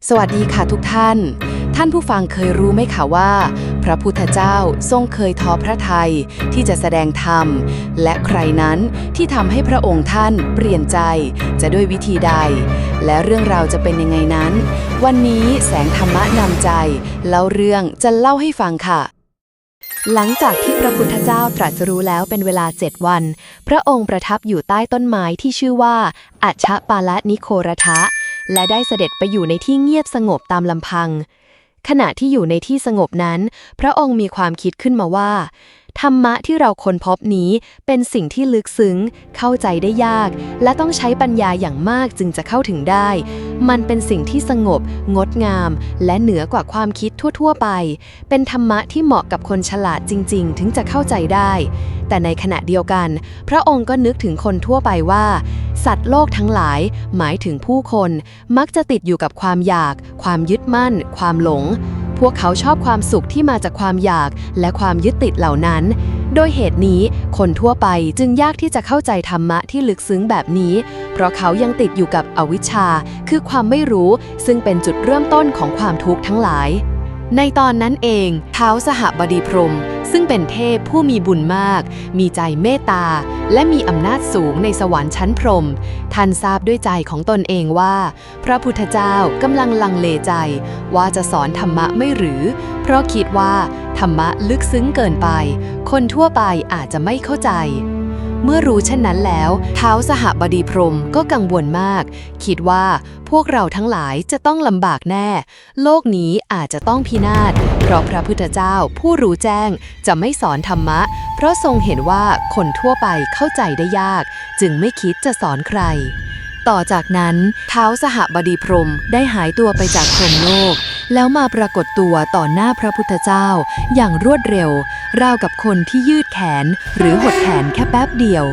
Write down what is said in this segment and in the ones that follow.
สวัสดีค่ะทุกท่านผู้ฟังเคยรู้ไหมคะว่าพระพุทธเจ้าทรงเคยท้อพระทัยที่จะแสดงธรรมและใครนั้นที่ทำให้พระองค์ท่านเปลี่ยนใจจะด้วยวิธีใดและเรื่องราวจะเป็นยังไงนั้นวันนี้แสงธรรมะนำใจเล่าเรื่องจะเล่าให้ฟังค่ะหลังจากที่พระพุทธเจ้าตรัสรู้แล้วเป็นเวลา7 วันพระองค์ประทับอยู่ใต้ต้นไม้ที่ชื่อว่าอัชฌปาลนิโครทะและได้เสด็จไปอยู่ในที่เงียบสงบตามลำพังขณะที่อยู่ในที่สงบนั้นพระองค์มีความคิดขึ้นมาว่าธรรมะที่เราค้นพบนี้เป็นสิ่งที่ลึกซึ้งเข้าใจได้ยากและต้องใช้ปัญญาอย่างมากจึงจะเข้าถึงได้มันเป็นสิ่งที่สงบงดงามและเหนือกว่าความคิดทั่วๆไปเป็นธรรมะที่เหมาะกับคนฉลาดจริงๆถึงจะเข้าใจได้แต่ในขณะเดียวกันพระองค์ก็นึกถึงคนทั่วไปว่าสัตว์โลกทั้งหลายหมายถึงผู้คนมักจะติดอยู่กับความอยากความยึดมั่นความหลงพวกเขาชอบความสุขที่มาจากความอยากและความยึดติดเหล่านั้นโดยเหตุนี้คนทั่วไปจึงยากที่จะเข้าใจธรรมะที่ลึกซึ้งแบบนี้เพราะเขายังติดอยู่กับอวิชชาคือความไม่รู้ซึ่งเป็นจุดเริ่มต้นของความทุกข์ทั้งหลายในตอนนั้นเองท้าวสหบดีพรหมซึ่งเป็นเทพผู้มีบุญมากมีใจเมตตาและมีอำนาจสูงในสวรรค์ชั้นพรหมท่านทราบด้วยใจของตนเองว่าพระพุทธเจ้ากำลังลังเลใจว่าจะสอนธรรมะไม่หรือเพราะคิดว่าธรรมะลึกซึ้งเกินไปคนทั่วไปอาจจะไม่เข้าใจเมื่อรู้เช่นนั้นแล้วท้าวสหบดีพรหมก็กังวลมากคิดว่าพวกเราทั้งหลายจะต้องลำบากแน่โลกนี้อาจจะต้องพินาศเพราะพระพุทธเจ้าผู้รู้แจ้งจะไม่สอนธรรมะเพราะทรงเห็นว่าคนทั่วไปเข้าใจได้ยากจึงไม่คิดจะสอนใครต่อจากนั้นท้าวสหบดีพรหมได้หายตัวไปจากพรหมโลกแล้วมาปรากฏตัวต่อหน้าพระพุทธเจ้าอย่างรวดเร็วราวกับคนที่ยืดแขนหรือหดแขนแค่แป๊บเดียว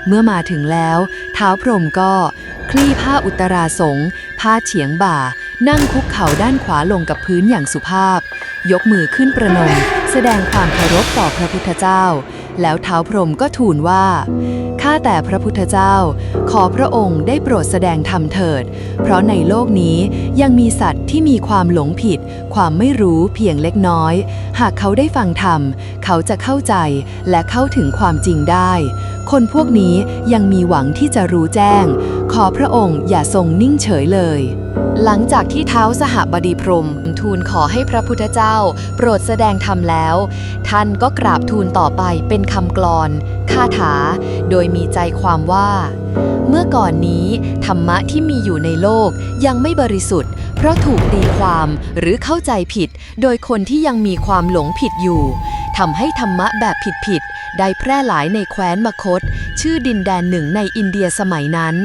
เมื่อมาถึงแล้วท้าวพรหมก็คลี่ผ้าอุตราสงฆ์ผ้าเฉียงบ่านั่งคุกเข่าด้านขวาลงกับพื้นอย่างสุภาพยกมือขึ้นประนมแสดงความเคารพต่อพระพุทธเจ้าแล้วท้าวพรหมก็ทูลว่าข้าแต่พระพุทธเจ้าขอพระองค์ได้โปรดแสดงธรรมเถิดเพราะในโลกนี้ยังมีสัตว์ที่มีความหลงผิดความไม่รู้เพียงเล็กน้อยหากเขาได้ฟังธรรมเขาจะเข้าใจและเข้าถึงความจริงได้คนพวกนี้ยังมีหวังที่จะรู้แจ้งขอพระองค์อย่าทรงนิ่งเฉยเลยหลังจากที่ท้าวสหบดีพรหมทูลขอให้พระพุทธเจ้าโปรดแสดงธรรมแล้วท่านก็กราบทูลต่อไปเป็นคำกลอนคาถาโดยมีใจความว่าเมื่อก่อนนี้ธรรมะที่มีอยู่ในโลกยังไม่บริสุทธิ์เพราะถูกตีความหรือเข้าใจผิดโดยคนที่ยังมีความหลงผิดอยู่ทำให้ธรรมะแบบผิดๆได้แพร่หลายในแคว้นมคธชื่อดินแดนหนึ่งในอินเดียสมัยนั้น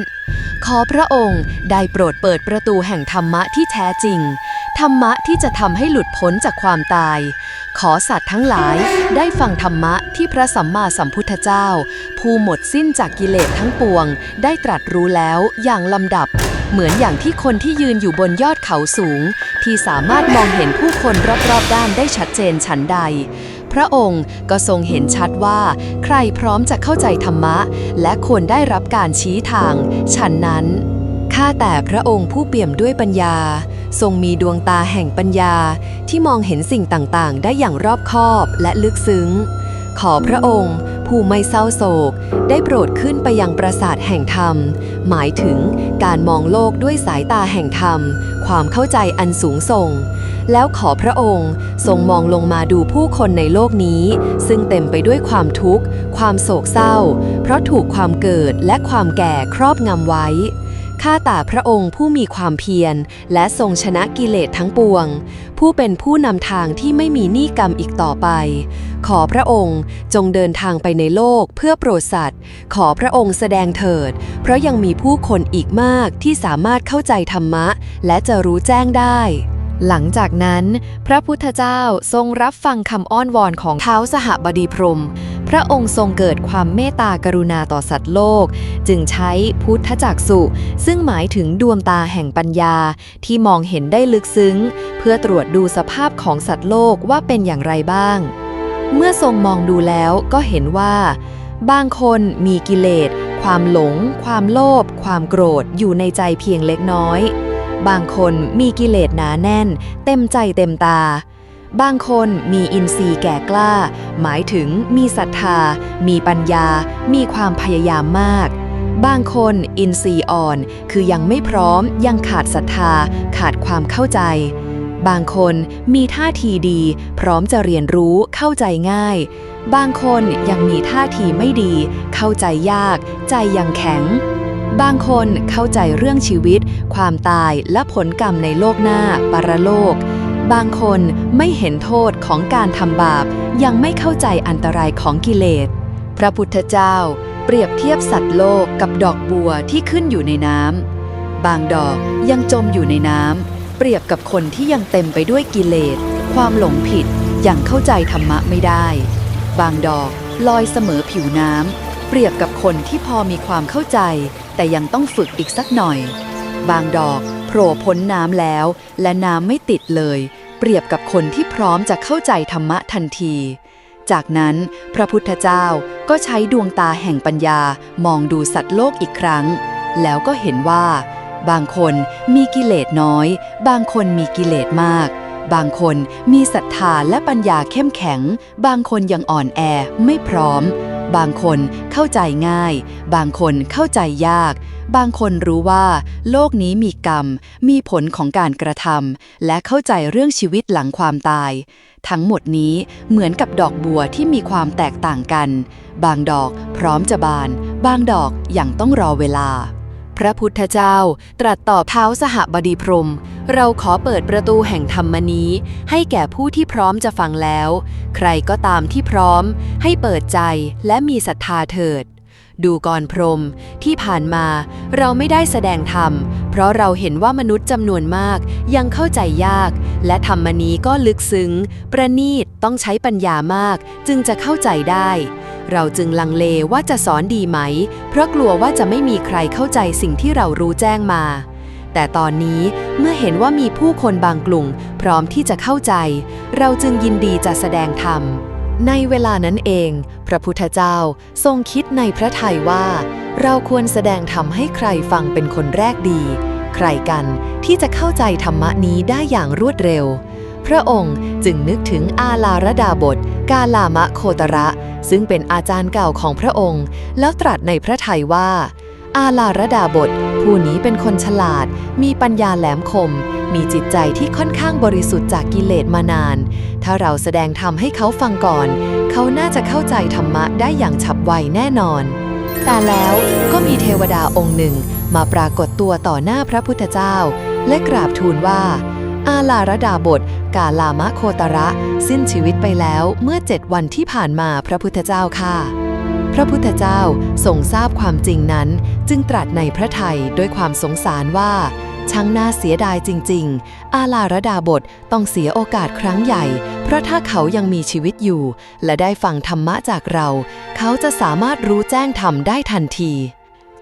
ขอพระองค์ได้โปรดเปิดประตูแห่งธรรมะที่แท้จริงธรรมะที่จะทำให้หลุดพ้นจากความตายขอสัตว์ทั้งหลายได้ฟังธรรมะที่พระสัมมาสัมพุทธเจ้าผู้หมดสิ้นจากกิเลสทั้งปวงได้ตรัสรู้แล้วอย่างลำดับเหมือนอย่างที่คนที่ยืนอยู่บนยอดเขาสูงที่สามารถมองเห็นผู้คนรอบๆด้านได้ชัดเจนฉันใดพระองค์ก็ทรงเห็นชัดว่าใครพร้อมจะเข้าใจธรรมะและควรได้รับการชี้ทางฉันนั้นข้าแต่พระองค์ผู้เปี่ยมด้วยปัญญาทรงมีดวงตาแห่งปัญญาที่มองเห็นสิ่งต่างๆได้อย่างรอบคอบและลึกซึ้งขอพระองค์ผู้ไม่เศร้าโศกได้โปรดขึ้นไปยังปราสาทแห่งธรรมหมายถึงการมองโลกด้วยสายตาแห่งธรรมความเข้าใจอันสูงส่งแล้วขอพระองค์ทรงมองลงมาดูผู้คนในโลกนี้ซึ่งเต็มไปด้วยความทุกข์ความโศกเศร้าเพราะถูกความเกิดและความแก่ครอบงำไว้ข้าแต่พระองค์ผู้มีความเพียรและทรงชนะกิเลสทั้งปวงผู้เป็นผู้นำทางที่ไม่มีหนี้กรรมอีกต่อไปขอพระองค์จงเดินทางไปในโลกเพื่อโปรดสัตว์ขอพระองค์แสดงเถิดเพราะยังมีผู้คนอีกมากที่สามารถเข้าใจธรรมะและจะรู้แจ้งได้หลังจากนั้นพระพุทธเจ้าทรงรับฟังคำอ้อนวอนของท้าวสหบดีพรหมพระองค์ทรงเกิดความเมตตากรุณาต่อสัตว์โลกจึงใช้พุทธจักษุซึ่งหมายถึงดวงตาแห่งปัญญาที่มองเห็นได้ลึกซึ้งเพื่อตรวจดูสภาพของสัตว์โลกว่าเป็นอย่างไรบ้างเมื่อทรงมองดูแล้วก็เห็นว่าบางคนมีกิเลสความหลงความโลภความโกรธอยู่ในใจเพียงเล็กน้อย บางคนมีกิเลสหนาแน่นเต็มใจเต็มตาบางคนมีอินทรีย์แก่กล้าหมายถึงมีศรัทธามีปัญญามีความพยายามมากบางคนอินทรีย์อ่อนคือยังไม่พร้อมยังขาดศรัทธาขาดความเข้าใจบางคนมีท่าทีดีพร้อมจะเรียนรู้เข้าใจง่ายบางคนยังมีท่าทีไม่ดีเข้าใจยากใจยังแข็งบางคนเข้าใจเรื่องชีวิตความตายและผลกรรมในโลกหน้าปรโลกบางคนไม่เห็นโทษของการทำบาปยังไม่เข้าใจอันตรายของกิเลสพระพุทธเจ้าเปรียบเทียบสัตว์โลกกับดอกบัวที่ขึ้นอยู่ในน้ำบางดอกยังจมอยู่ในน้ำเปรียบกับคนที่ยังเต็มไปด้วยกิเลสความหลงผิดยังเข้าใจธรรมะไม่ได้บางดอกลอยเสมอผิวน้ำเปรียบกับคนที่พอมีความเข้าใจแต่ยังต้องฝึกอีกสักหน่อยบางดอกโผล่พ้นน้ำแล้วและน้ำไม่ติดเลยเปรียบกับคนที่พร้อมจะเข้าใจธรรมะทันทีจากนั้นพระพุทธเจ้าก็ใช้ดวงตาแห่งปัญญามองดูสัตว์โลกอีกครั้งแล้วก็เห็นว่าบางคนมีกิเลสน้อยบางคนมีกิเลสมากบางคนมีศรัทธาและปัญญาเข้มแข็งบางคนยังอ่อนแอไม่พร้อมบางคนเข้าใจง่ายบางคนเข้าใจยากบางคนรู้ว่าโลกนี้มีกรรมมีผลของการกระทำและเข้าใจเรื่องชีวิตหลังความตายทั้งหมดนี้เหมือนกับดอกบัวที่มีความแตกต่างกันบางดอกพร้อมจะบานบางดอกยังต้องรอเวลาพระพุทธเจ้าตรัสตอบท้าวสหบดีพรหมเราขอเปิดประตูแห่งธรรมนี้ให้แก่ผู้ที่พร้อมจะฟังแล้วใครก็ตามที่พร้อมให้เปิดใจและมีศรัทธาเถิดดูก่อนพรหมที่ผ่านมาเราไม่ได้แสดงธรรมเพราะเราเห็นว่ามนุษย์จำนวนมากยังเข้าใจยากและธรรมนี้ก็ลึกซึ้งประณีตต้องใช้ปัญญามากจึงจะเข้าใจได้เราจึงลังเลว่าจะสอนดีไหมเพราะกลัวว่าจะไม่มีใครเข้าใจสิ่งที่เรารู้แจ้งมาแต่ตอนนี้เมื่อเห็นว่ามีผู้คนบางกลุ่มพร้อมที่จะเข้าใจเราจึงยินดีจะแสดงธรรมในเวลานั้นเองพระพุทธเจ้าทรงคิดในพระทัยว่าเราควรแสดงธรรมให้ใครฟังเป็นคนแรกดีใครกันที่จะเข้าใจธรรมะนี้ได้อย่างรวดเร็วพระองค์จึงนึกถึงอาลาระดาบทกาลามะโคตระซึ่งเป็นอาจารย์เก่าของพระองค์แล้วตรัสในพระทัยว่าอาลาระดาบทผู้นี้เป็นคนฉลาดมีปัญญาแหลมคมมีจิตใจที่ค่อนข้างบริสุทธิ์จากกิเลสมานานถ้าเราแสดงธรรมให้เขาฟังก่อนเขาน่าจะเข้าใจธรรมะได้อย่างฉับไวแน่นอนแต่แล้วก็มีเทวดาองค์หนึ่งมาปรากฏตัวต่อหน้าพระพุทธเจ้าและกราบทูลว่าอาลาระดาบทกาลามะโคตระสิ้นชีวิตไปแล้วเมื่อ7 วันที่ผ่านมาพระพุทธเจ้าค่ะพระพุทธเจ้าทรงทราบความจริงนั้นจึงตรัสในพระทัยด้วยความสงสารว่าช่างน่าเสียดายจริงๆอาลาระดาบทต้องเสียโอกาสครั้งใหญ่เพราะถ้าเขายังมีชีวิตอยู่และได้ฟังธรรมะจากเราเขาจะสามารถรู้แจ้งธรรมได้ทันที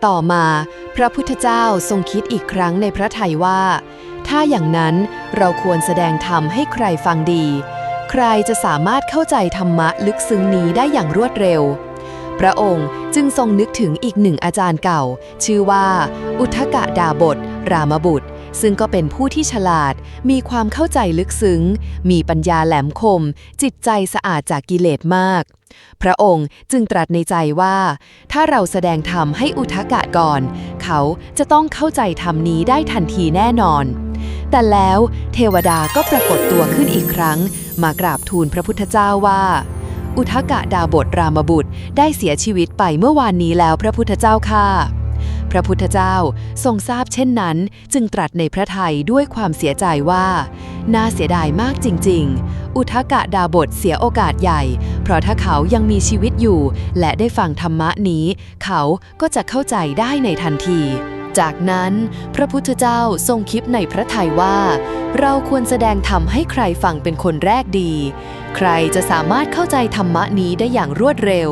ต่อมาพระพุทธเจ้าทรงคิดอีกครั้งในพระทัยว่าถ้าอย่างนั้นเราควรแสดงธรรมให้ใครฟังดีใครจะสามารถเข้าใจธรรมะลึกซึ้งนี้ได้อย่างรวดเร็วพระองค์จึงทรงนึกถึงอีกหนึ่งอาจารย์เก่าชื่อว่าอุทกดาบทรามบุตรซึ่งก็เป็นผู้ที่ฉลาดมีความเข้าใจลึกซึ้งมีปัญญาแหลมคมจิตใจสะอาดจากกิเลสมากพระองค์จึงตรัสในใจว่าถ้าเราแสดงธรรมให้อุทกะก่อนเขาจะต้องเข้าใจธรรมนี้ได้ทันทีแน่นอนแต่แล้วเทวดาก็ปรากฏตัวขึ้นอีกครั้งมากราบทูลพระพุทธเจ้าว่าอุทกดาบทรามบุตรได้เสียชีวิตไปเมื่อวานนี้แล้วพระพุทธเจ้าค่ะพระพุทธเจ้าทรงทราบเช่นนั้นจึงตรัสในพระทัยด้วยความเสียใจว่าน่าเสียดายมากจริงๆอุทกดาบทเสียโอกาสใหญ่เพราะถ้าเขายังมีชีวิตอยู่และได้ฟังธรรมะนี้เขาก็จะเข้าใจได้ในทันทีจากนั้นพระพุทธเจ้าทรงคิดในพระทัยว่าเราควรแสดงธรรมให้ใครฟังเป็นคนแรกดีใครจะสามารถเข้าใจธรรมะนี้ได้อย่างรวดเร็ว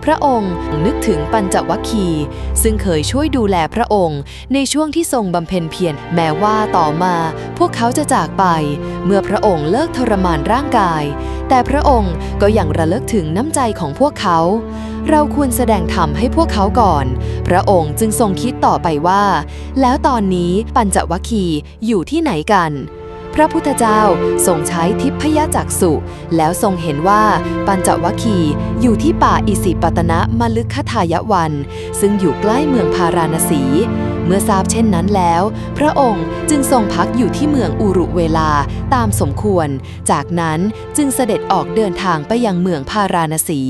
พระองค์นึกถึงปัญจวัคคีย์ซึ่งเคยช่วยดูแลพระองค์ในช่วงที่ทรงบำเพ็ญเพียรแม้ว่าต่อมาพวกเขาจะจากไปเมื่อพระองค์เลิกทรมานร่างกายแต่พระองค์ก็ยังระลึกถึงน้ำใจของพวกเขาเราควรแสดงธรรมให้พวกเขาก่อนพระองค์จึงทรงคิดต่อไปว่าแล้วตอนนี้ปัญจวัคคีย์อยู่ที่ไหนกันพระพุทธเจ้าทรงใช้ทิพยจักษุแล้วทรงเห็นว่าปัญจวัคคีย์อยู่ที่ป่าอิสิปตนมฤคทายวันซึ่งอยู่ใกล้เมืองพาราณสีเมื่อทราบเช่นนั้นแล้วพระองค์จึงทรงพักอยู่ที่เมืองอุรุเวลาตามสมควรจากนั้นจึงเสด็จออกเดินทางไปยังเมืองพาราณสี